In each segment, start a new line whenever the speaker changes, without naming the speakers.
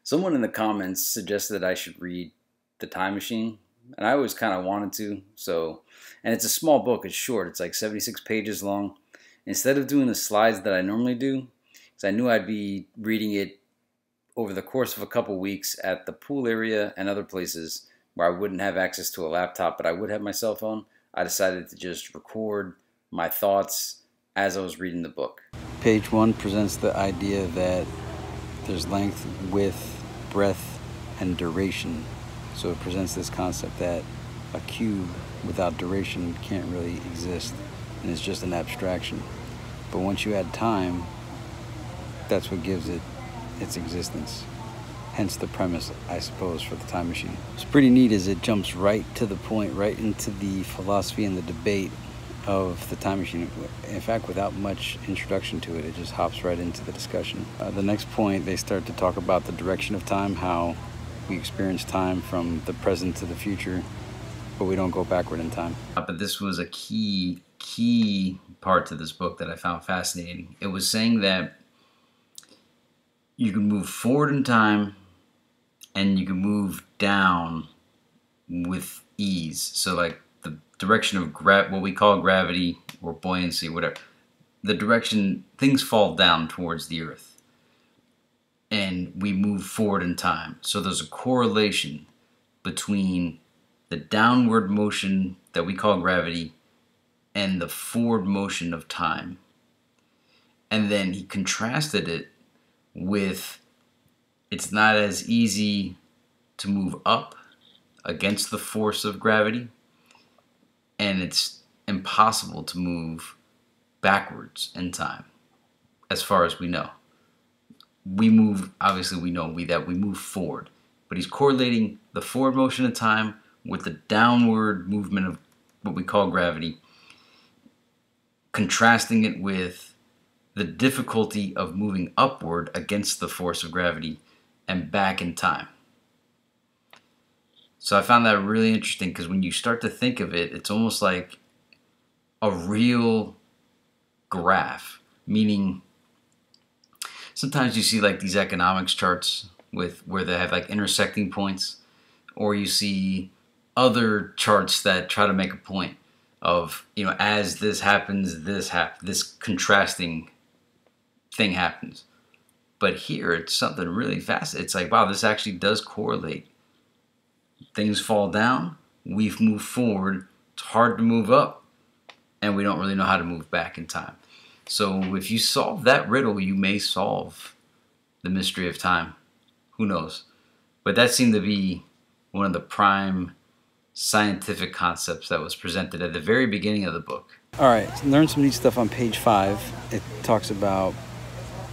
Someone in the comments suggested that I should read The Time Machine, and I always kind of wanted to. And it's a small book, it's short, it's like 76 pages long. Instead of doing the slides that I normally do, because I knew I'd be reading it over the course of a couple weeks at the pool area and other places where I wouldn't have access to a laptop, but I would have my cell phone, I decided to just record my thoughts as I was reading the book. Page 1 presents the idea that there's length, width, breadth, and duration. So it presents this concept that a cube without duration can't really exist, and it's just an abstraction. But once you add time, that's what gives it its existence. Hence the premise, I suppose, for the time machine. What's pretty neat is it jumps right to the point, right into the philosophy and the debate of the time machine. In fact, without much introduction to it, it just hops right into the discussion. The next point, they start to talk about the direction of time, how we experience time from the present to the future, but we don't go backward in time. But this was a key part to this book that I found fascinating. It was saying that you can move forward in time and you can move down with ease. So like the direction of what we call gravity or buoyancy, whatever, the direction things fall down towards the earth and we move forward in time. So there's a correlation between the downward motion that we call gravity and the forward motion of time. And then he contrasted it with it's not as easy to move up against the force of gravity, and it's impossible to move backwards in time, as far as we know. We move, obviously we know that we move forward, but he's correlating the forward motion of time with the downward movement of what we call gravity, contrasting it with the difficulty of moving upward against the force of gravity and back in time. So I found that really interesting because when you start to think of it, it's almost like a real graph, meaning sometimes you see like these economics charts where they have like intersecting points, or you see other charts that try to make a point of, you know, as this happens, this contrasting thing happens. But here it's something really fast. It's like, wow, this actually does correlate. Things fall down, we've moved forward, it's hard to move up, and we don't really know how to move back in time. So if you solve that riddle, you may solve the mystery of time. Who knows? But that seemed to be one of the prime scientific concepts that was presented at the very beginning of the book. All right, learn some neat stuff on page 5. It talks about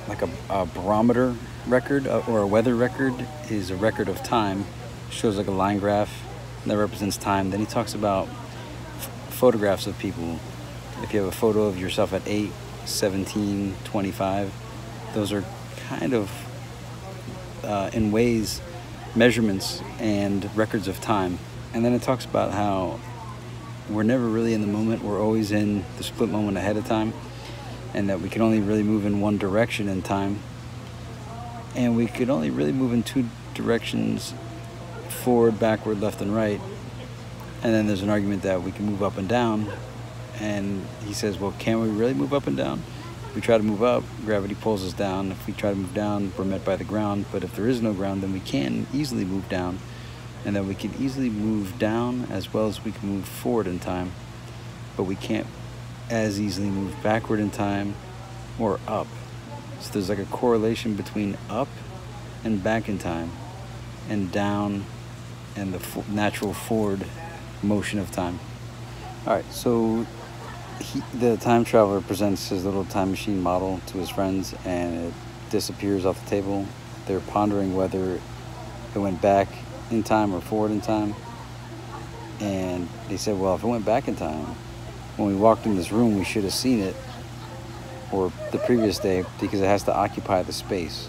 like a barometer record or a weather record is a record of time. Shows like a line graph that represents time. Then he talks about photographs of people. If you have a photo of yourself at 8, 17, 25, those are kind of in ways measurements and records of time. And then it talks about how we're never really in the moment, we're always in the split moment ahead of time, and that we can only really move in one direction in time, and we could only really move in two directions, forward, backward, left, and right. And then there's an argument that we can move up and down, and he says, well, can we really move up and down? If we try to move up, gravity pulls us down. If we try to move down, we're met by the ground. But if there is no ground, then we can easily move down, and that we can easily move down as well as we can move forward in time, but we can't as easily move backward in time or up. So there's like a correlation between up and back in time and down and the natural forward motion of time. All right, so the time traveler presents his little time machine model to his friends, and it disappears off the table. They're pondering whether it went back in time or forward in time, and they said, well, if it went back in time, when we walked in this room we should have seen it, or the previous day, because it has to occupy the space.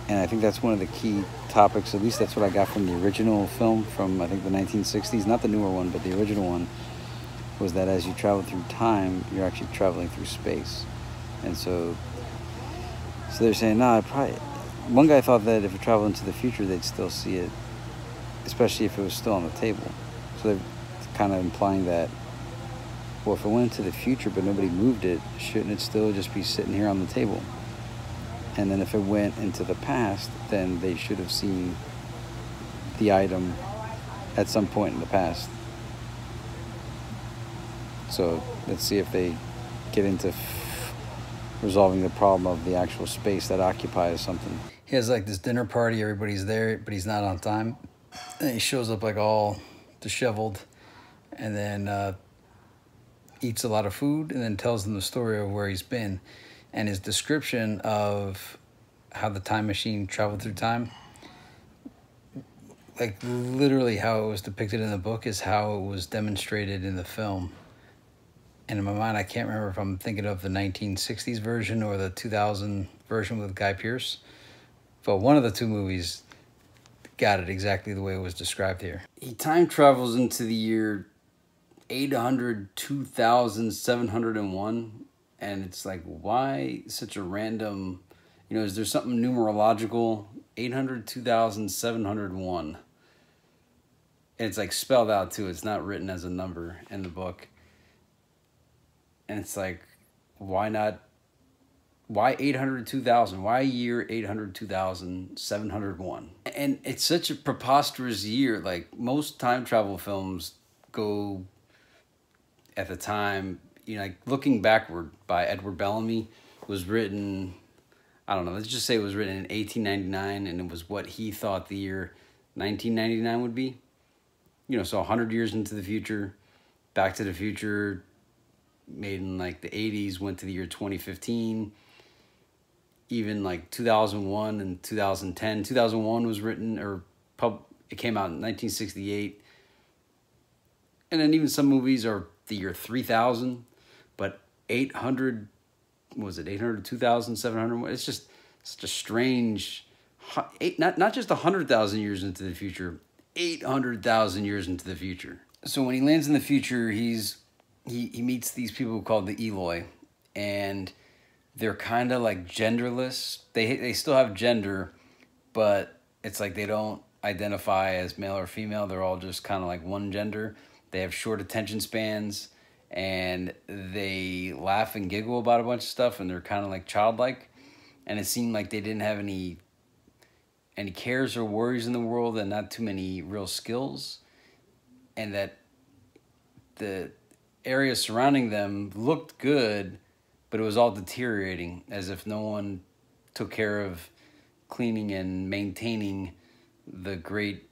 And I think that's one of the key topics, at least that's what I got from the original film from I think the 1960s, not the newer one, but the original one, was that as you travel through time, you're actually traveling through space. And so they're saying, no,
one guy thought that if it traveled into the future, they'd still see it, especially if it was still on the table. So they're kind of implying that, well, if it went into the future but nobody moved it, shouldn't it still just be sitting here on the table? And then if it went into the past, then they should have seen the item at some point in the past. So let's see if they get into resolving the problem of the actual space that occupies something. He has like this dinner party, everybody's there, but he's not on time. And he shows up like all disheveled, and then eats a lot of food, and then tells them the story of where he's been. And his description of how the time machine traveled through time, like literally how it was depicted in the book is how it was demonstrated in the film. And in my mind, I can't remember if I'm thinking of the 1960s version or the 2000 version with Guy Pearce. But one of the two movies got it exactly the way it was described here. He time travels into the year 802,701. And it's like, why such a random, is there something numerological? 802,701. And it's like spelled out too. It's not written as a number in the book. And it's like, why not? Why 802,000? Why year 802,701? And it's such a preposterous year. Like most time travel films go at the time, like Looking Backward by Edward Bellamy was written, I don't know, let's just say it was written in 1899, and it was what he thought the year 1999 would be. So 100 years into the future. Back to the Future, made in like the 80s, went to the year 2015. Even like 2001 and 2010. 2001 was written, it came out in 1968. And then even some movies are the year 3000, but 802,700? It's just such a strange, not just 100,000 years into the future, 800,000 years into the future. So when he lands in the future, he meets these people called the Eloi, and they're kind of like genderless. They still have gender, but it's like they don't identify as male or female. They're all just kind of like one gender. They have short attention spans, and they laugh and giggle about a bunch of stuff, and they're kind of like childlike. And it seemed like they didn't have any cares or worries in the world, and not too many real skills, and that the area surrounding them looked good, but it was all deteriorating, as if no one took care of cleaning and maintaining the great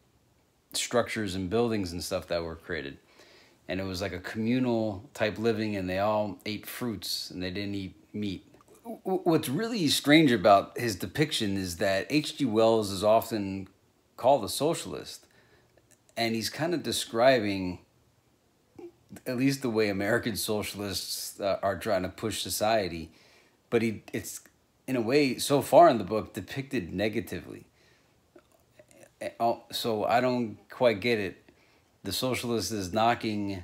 structures and buildings and stuff that were created. And it was like a communal type living, and they all ate fruits and they didn't eat meat. What's really strange about his depiction is that H.G. Wells is often called a socialist, and he's kind of describing at least the way American socialists are trying to push society, but it's in a way so far in the book depicted negatively. So I don't quite get it. The socialist is knocking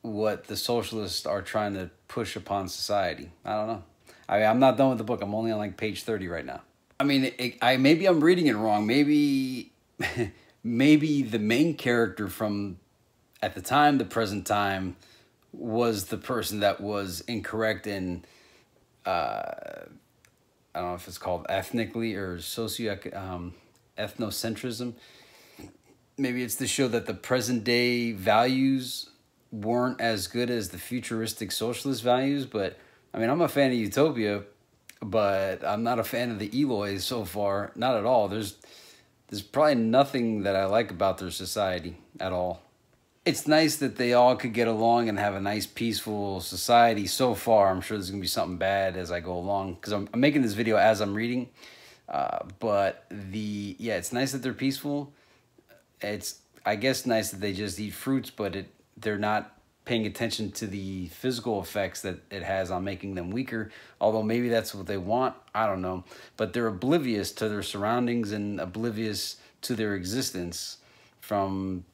what the socialists are trying to push upon society. I don't know. I'm not done with the book. I'm only on like page 30 right now. I mean, maybe I'm reading it wrong. Maybe the main character from at the time, the present time, was the person that was incorrect in, I don't know if it's called ethnically or ethnocentrism. Maybe it's to show that the present day values weren't as good as the futuristic socialist values. But I mean, I'm a fan of Utopia, but I'm not a fan of the Eloys so far. Not at all. There's probably nothing that I like about their society at all. It's nice that they all could get along and have a nice, peaceful society so far. I'm sure there's going to be something bad as I go along, because I'm making this video as I'm reading. But it's nice that they're peaceful. It's, I guess, nice that they just eat fruits, but they're not paying attention to the physical effects that it has on making them weaker. Although maybe that's what they want. I don't know. But they're oblivious to their surroundings and oblivious to their existence from,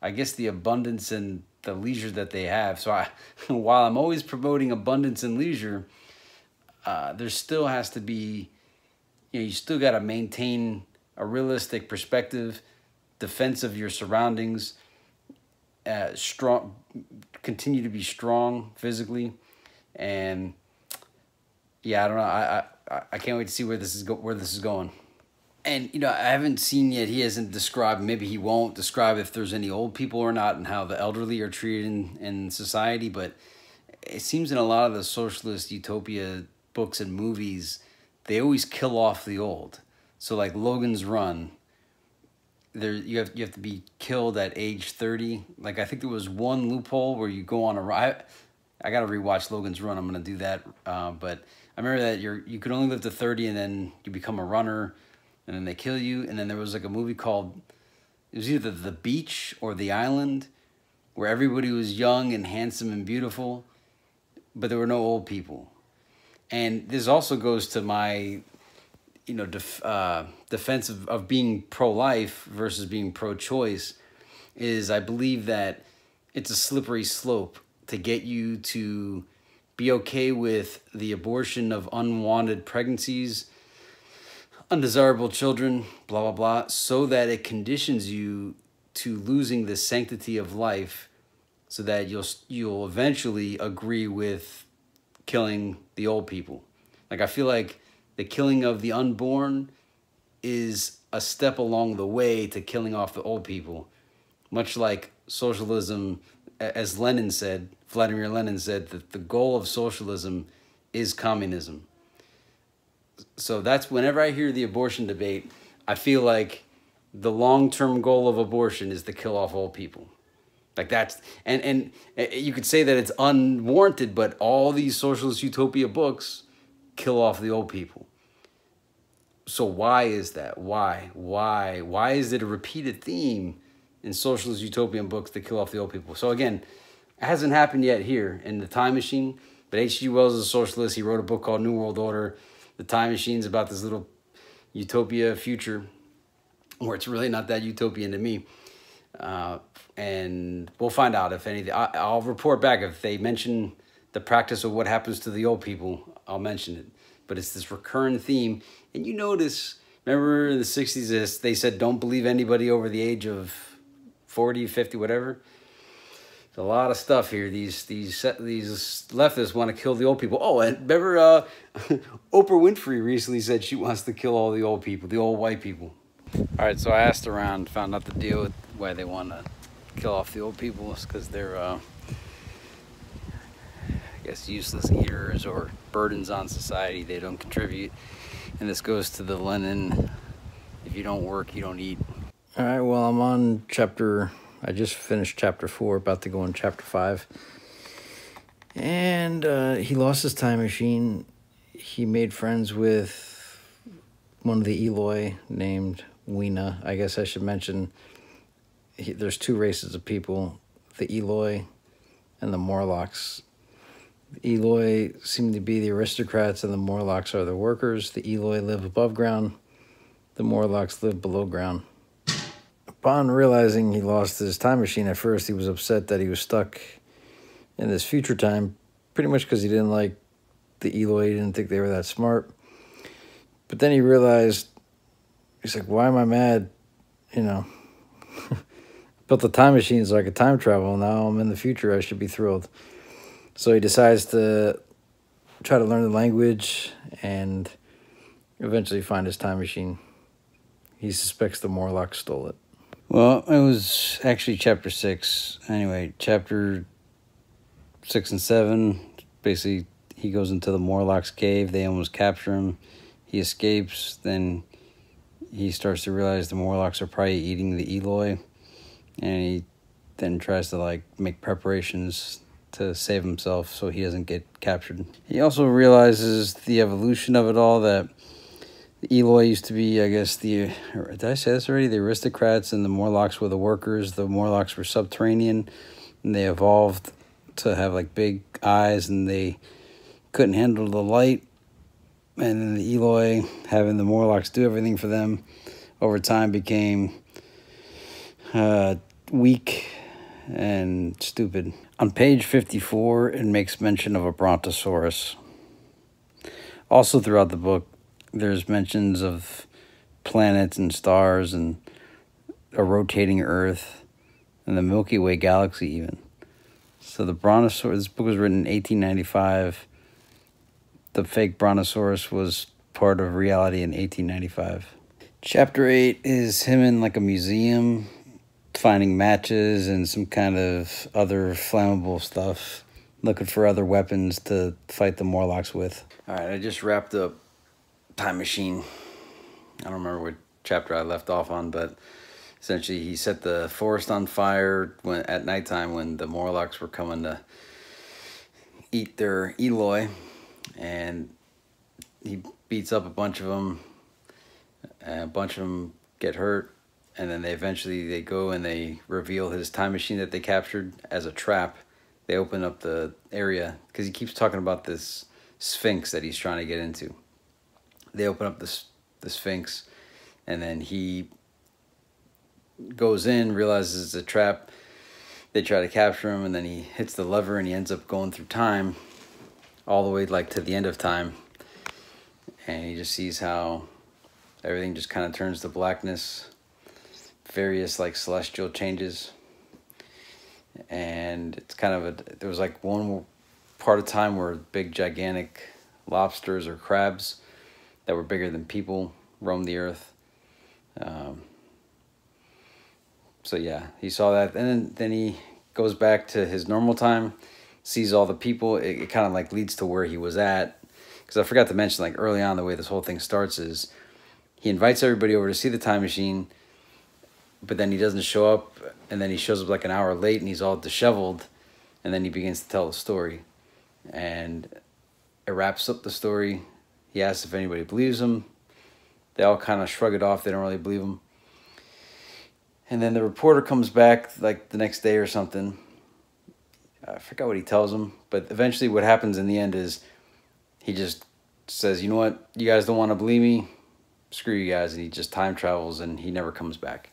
I guess, the abundance and the leisure that they have. So while I'm always promoting abundance and leisure, there still has to be you still got to maintain a realistic perspective, defense of your surroundings, strong, continue to be strong physically, and yeah, I don't know. I can't wait to see where this is going. And I haven't seen yet. He hasn't described. Maybe he won't describe if there's any old people or not, and how the elderly are treated in society. But it seems in a lot of the socialist utopia books and movies, they always kill off the old. So like Logan's Run, you have to be killed at age 30. Like I think there was one loophole where you go on a ride. I got to rewatch Logan's Run. I'm gonna do that. But I remember that you could only live to 30, and then you become a runner, and then they kill you. And then there was like a movie called, it was either The Beach or The Island, where everybody was young and handsome and beautiful, but there were no old people. And this also goes to my, defense of being pro-life versus being pro-choice, is I believe that it's a slippery slope to get you to be okay with the abortion of unwanted pregnancies, undesirable children, blah, blah, blah, so that it conditions you to losing the sanctity of life, so that you'll eventually agree with killing the old people. Like I feel like the killing of the unborn is a step along the way to killing off the old people. Much like socialism, as Vladimir Lenin said, that the goal of socialism is communism. So that's whenever I hear the abortion debate, I feel like the long-term goal of abortion is to kill off old people. Like that's, and you could say that it's unwarranted, but all these socialist utopia books kill off the old people. So why is that? Why is it a repeated theme in socialist utopian books to kill off the old people? So again, it hasn't happened yet here in The Time Machine, but H.G. Wells is a socialist. He wrote a book called New World Order. The Time Machine's about this little utopia future where it's really not that utopian to me. And we'll find out if anything. I'll report back if they mention the practice of what happens to the old people. I'll mention it. But it's this recurring theme. And you notice, remember in the 60s, they said don't believe anybody over the age of 40, 50, whatever. There's a lot of stuff here. These leftists want to kill the old people. Oh, and remember Oprah Winfrey recently said she wants to kill all the old people, the old white people. All right, so I asked around, found out the deal with why they want to kill off the old people is because they're, I guess, useless eaters or burdens on society. They don't contribute. And this goes to the Lenin, if you don't work, you don't eat. All right, well, I'm on I just finished chapter 4, about to go on chapter 5. And he lost his time machine. He made friends with one of the Eloi named Weena. I guess I should mention there's two races of people, the Eloi and the Morlocks. The Eloi seem to be the aristocrats and the Morlocks are the workers. The Eloi live above ground. The Morlocks live below ground. Upon realizing he lost his time machine, at first he was upset that he was stuck in this future time, pretty much because he didn't like the Eloi. He didn't think they were that smart. But then he realized, he's like, why am I mad? Built the time machine so I could time travel. Now I'm in the future. I should be thrilled. So he decides to try to learn the language and eventually find his time machine. He suspects the Morlock stole it. Well, it was actually chapter 6. Anyway, chapter 6 and 7, basically he goes into the Morlock's cave. They almost capture him. He escapes. Then he starts to realize the Morlocks are probably eating the Eloi. And he then tries to make preparations to save himself so he doesn't get captured. He also realizes the evolution of it all, that the Eloi used to be, I guess, did I say this already? The aristocrats, and the Morlocks were the workers. The Morlocks were subterranean, and they evolved to have big eyes, and they couldn't handle the light. And then the Eloi, having the Morlocks do everything for them, over time became weak and stupid. On page 54, it makes mention of a brontosaurus. Also throughout the book, there's mentions of planets and stars and a rotating Earth and the Milky Way galaxy even. So the Brontosaurus, this book was written in 1895. The fake Brontosaurus was part of reality in 1895. Chapter 8 is him in like a museum finding matches and some kind of other flammable stuff, looking for other weapons to fight the Morlocks with. All right, I just wrapped up Time Machine. I don't remember what chapter I left off on, but essentially he set the forest on fire at nighttime when the Morlocks were coming to eat their Eloy, and he beats up a bunch of them. A bunch of them get hurt, and then they go and they reveal his time machine that they captured as a trap. They open up the area because he keeps talking about this Sphinx that he's trying to get into. They open up the Sphinx, and then he goes in, realizes it's a trap. They try to capture him, and then he hits the lever, and he ends up going through time, all the way like to the end of time, and he just sees how everything just kind of turns to blackness, various like celestial changes, and it's kind of there was like one part of time where big gigantic lobsters or crabs that were bigger than people roamed the earth. So yeah, he saw that, and then he goes back to his normal time, sees all the people. It kind of like leads to where he was at, because I forgot to mention, like early on, the way this whole thing starts is he invites everybody over to see the time machine, but then he doesn't show up, and then he shows up like an hour late, and he's all disheveled, and then he begins to tell the story, and it wraps up the story. He asks if anybody believes him. They all kind of shrug it off. They don't really believe him. And then the reporter comes back like the next day or something. I forgot what he tells him, but eventually what happens in the end is he just says, you know what, you guys don't want to believe me? Screw you guys. And he just time travels, and he never comes back.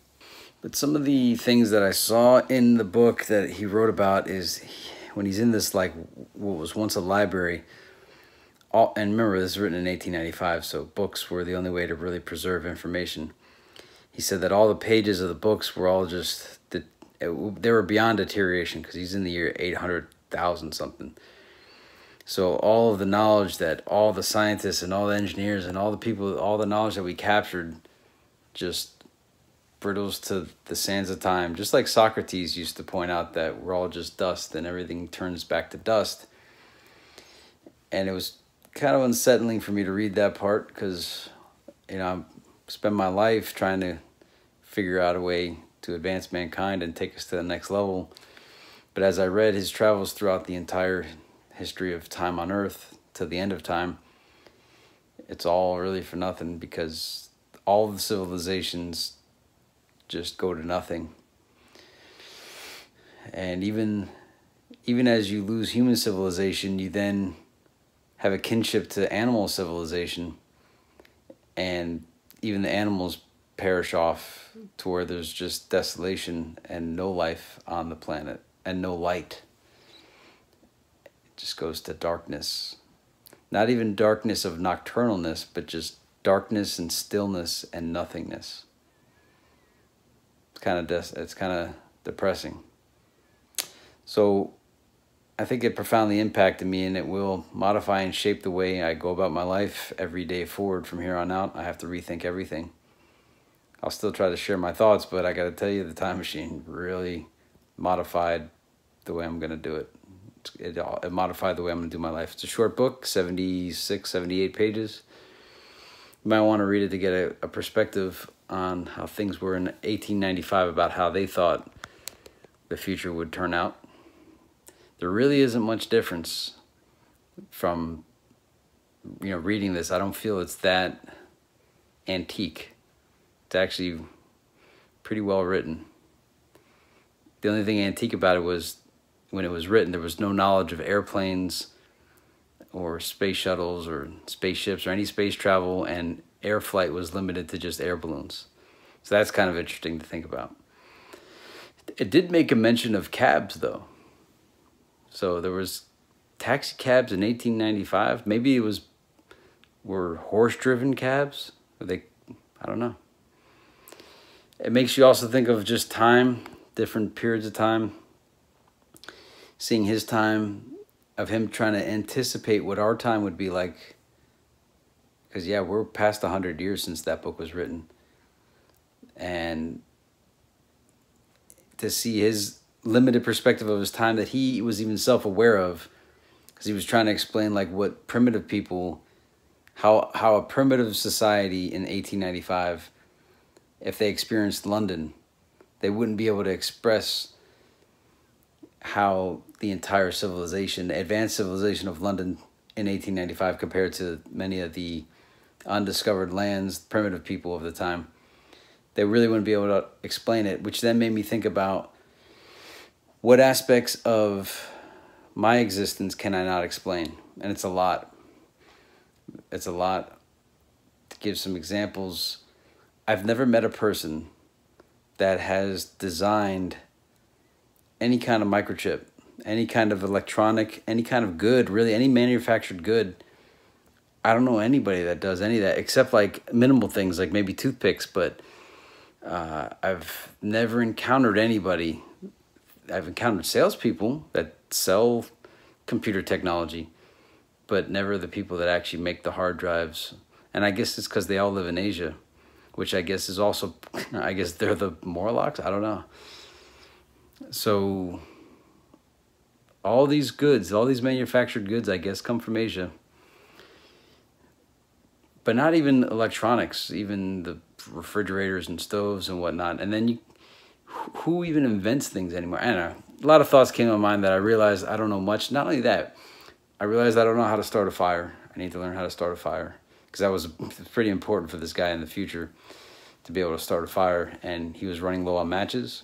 But some of the things that I saw in the book that he wrote about is when he's in this, like, what was once a library. And remember, this was written in 1895, so books were the only way to really preserve information. He said that all the pages of the books were all just, they were beyond deterioration, because he's in the year 800,000 something. So all of the knowledge that all the scientists and all the engineers and all the people, all the knowledge that we captured just brittles to the sands of time. Just like Socrates used to point out that we're all just dust and everything turns back to dust. And it was kind of unsettling for me to read that part, because, you know, I spend my life trying to figure out a way to advance mankind and take us to the next level. But as I read his travels throughout the entire history of time on Earth to the end of time, it's all really for nothing, because all the civilizations just go to nothing. And even as you lose human civilization, you then have a kinship to animal civilization, and even the animals perish off to where there's just desolation and no life on the planet and no light. It just goes to darkness. Not even darkness of nocturnalness, but just darkness and stillness and nothingness. It's kind of depressing. So I think it profoundly impacted me, and it will modify and shape the way I go about my life every day forward from here on out. I have to rethink everything. I'll still try to share my thoughts, but I got to tell you, the Time Machine really modified the way I'm going to do it. It modified the way I'm going to do my life. It's a short book, 76, 78 pages. You might want to read it to get a perspective on how things were in 1895, about how they thought the future would turn out. There really isn't much difference from, you know, reading this. I don't feel it's that antique. It's actually pretty well written. The only thing antique about it was when it was written, there was no knowledge of airplanes or space shuttles or spaceships or any space travel, and air flight was limited to just air balloons. So that's kind of interesting to think about. It did make a mention of cabs, though. So there was taxi cabs in 1895. Maybe it was were horse-driven cabs. I don't know. It makes you also think of just time, different periods of time. Seeing his time, of him trying to anticipate what our time would be like. Because, yeah, we're past 100 years since that book was written. And to see his limited perspective of his time that he was even self-aware of, because he was trying to explain like what primitive people, how a primitive society in 1895, if they experienced London, they wouldn't be able to express how the entire civilization, the advanced civilization of London in 1895 compared to many of the undiscovered lands, primitive people of the time. They really wouldn't be able to explain it, which then made me think about what aspects of my existence can I not explain? And it's a lot. It's a lot. To give some examples, I've never met a person that has designed any kind of microchip, any kind of electronic, any kind of good, really any manufactured good. I don't know anybody that does any of that, except like minimal things like maybe toothpicks, but I've never encountered anybody. I've encountered salespeople that sell computer technology, but never the people that actually make the hard drives. And I guess it's because they all live in Asia, which I guess is also, I guess they're the Morlocks. I don't know. So all these goods, all these manufactured goods, I guess, come from Asia. But not even electronics, even the refrigerators and stoves and whatnot. And then who even invents things anymore? I don't know. A lot of thoughts came to my mind that I realized I don't know much. Not only that, I realized I don't know how to start a fire. I need to learn how to start a fire, because that was pretty important for this guy in the future to be able to start a fire. And he was running low on matches.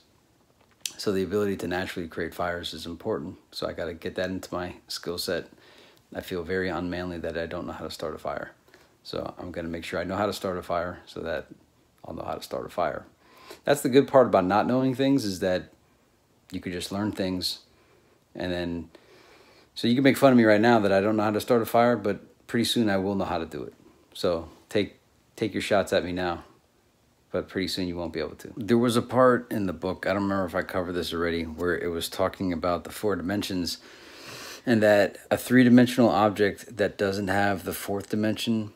So the ability to naturally create fires is important. So I got to get that into my skill set. I feel very unmanly that I don't know how to start a fire. So I'm going to make sure I know how to start a fire so that I'll know how to start a fire. That's the good part about not knowing things, is that you could just learn things. And then, so you can make fun of me right now that I don't know how to start a fire, but pretty soon I will know how to do it. So take your shots at me now, but pretty soon you won't be able to. There was a part in the book, I don't remember if I covered this already, where it was talking about the 4 dimensions, and that a 3-dimensional object that doesn't have the 4th dimension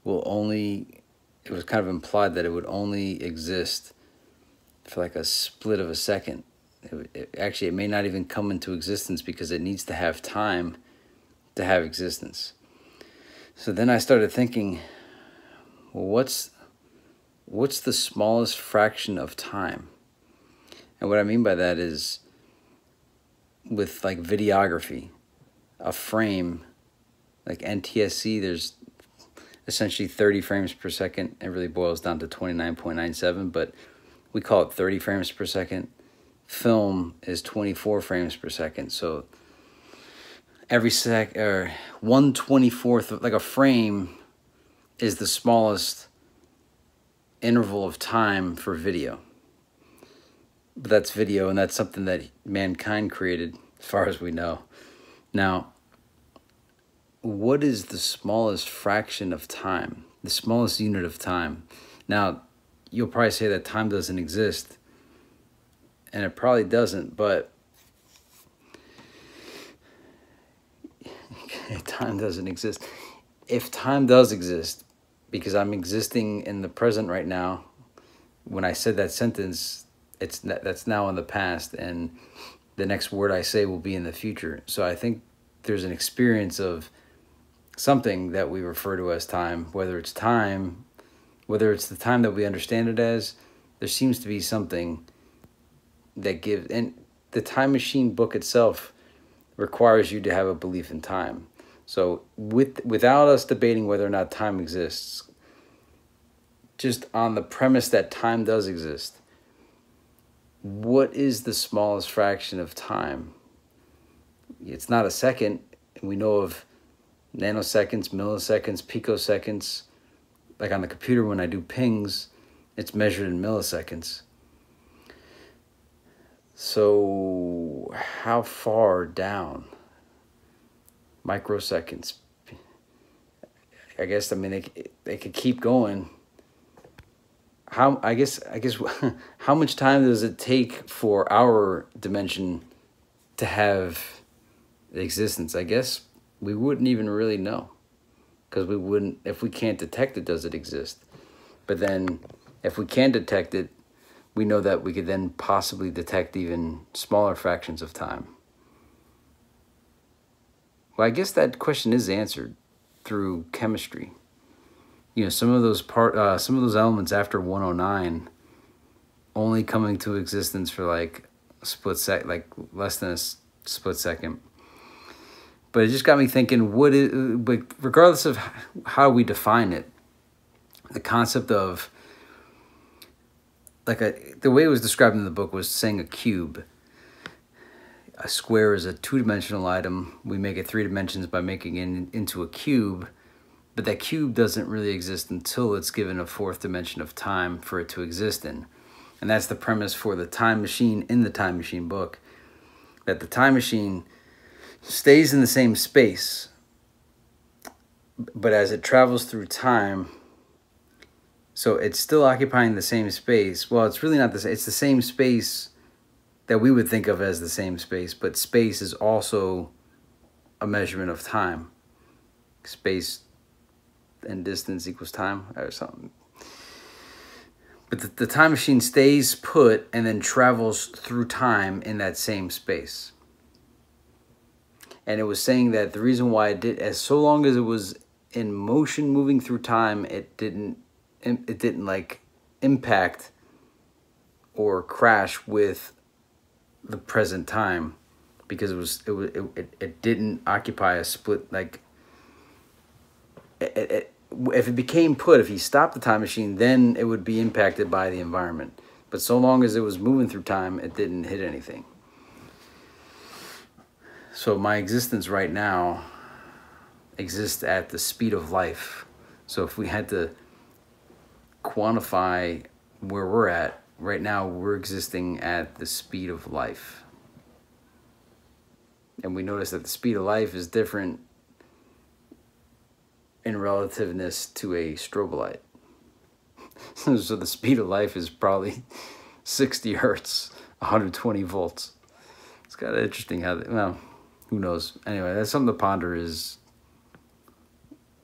will only, it was kind of implied that it would only exist for like a split of a second. Actually, it may not even come into existence because it needs to have time to have existence. So then I started thinking, well, what's the smallest fraction of time? And what I mean by that is, with like videography, a frame, like NTSC, there's essentially 30 frames per second. It really boils down to 29.97, but we call it 30 frames per second. Film is 24 frames per second. So every 1/24th, like a frame is the smallest interval of time for video. But that's video, and that's something that mankind created, as far as we know. Now, what is the smallest fraction of time? The smallest unit of time? Now, you'll probably say that time doesn't exist, and it probably doesn't, but time doesn't exist. If time does exist, because I'm existing in the present right now, when I said that sentence, that's now in the past, and the next word I say will be in the future. So I think there's an experience of something that we refer to as time, whether it's time, whether it's the time that we understand it as, there seems to be something that gives, and the Time Machine book itself requires you to have a belief in time. So without us debating whether or not time exists, just on the premise that time does exist, what is the smallest fraction of time? It's not a second. We know of nanoseconds, milliseconds, picoseconds. Like on the computer, when I do pings, it's measured in milliseconds. So how far down? Microseconds. I guess, I mean, they could keep going. I guess, how much time does it take for our dimension to have existence? I guess we wouldn't even really know, because we wouldn't, if we can't detect it, does it exist? But then if we can detect it, we know that we could then possibly detect even smaller fractions of time. Well, I guess that question is answered through chemistry. You know, some of those elements after 109 only coming to existence for like a split sec, like less than a split second. But it just got me thinking, but regardless of how we define it, the concept of the way it was described in the book was saying a cube. A square is a two-dimensional item. We make it 3 dimensions by making it into a cube. But that cube doesn't really exist until it's given a 4th dimension of time for it to exist in. And that's the premise for the time machine in the Time Machine book. That the time machine stays in the same space, but as it travels through time, so it's still occupying the same space. Well, it's really not the same. It's the same space that we would think of as the same space, but space is also a measurement of time. Space and distance equals time or something. But the time machine stays put and then travels through time in that same space. And it was saying that the reason why it did, as so long as it was in motion moving through time, it didn't like impact or crash with the present time, because it didn't occupy a split, like if it became put, if he stopped the time machine, then it would be impacted by the environment. But so long as it was moving through time, it didn't hit anything. So my existence right now exists at the speed of life. So if we had to quantify where we're at, right now we're existing at the speed of life. And we notice that the speed of life is different in relativeness to a strobe light. So the speed of life is probably 60 hertz, 120 volts. It's kind of interesting how, well, who knows? Anyway, that's something to ponder, is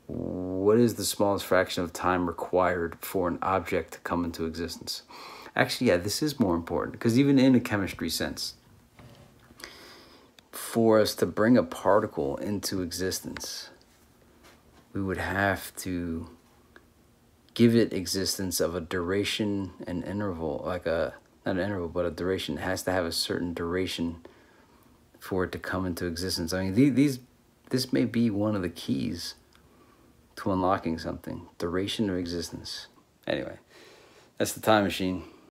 what is the smallest fraction of time required for an object to come into existence? Actually, yeah, this is more important, because even in a chemistry sense, for us to bring a particle into existence, we would have to give it existence of a duration and interval, like not an interval, but a duration. It has to have a certain duration for it to come into existence. I mean, this may be one of the keys to unlocking something, duration of existence. Anyway, that's the time machine.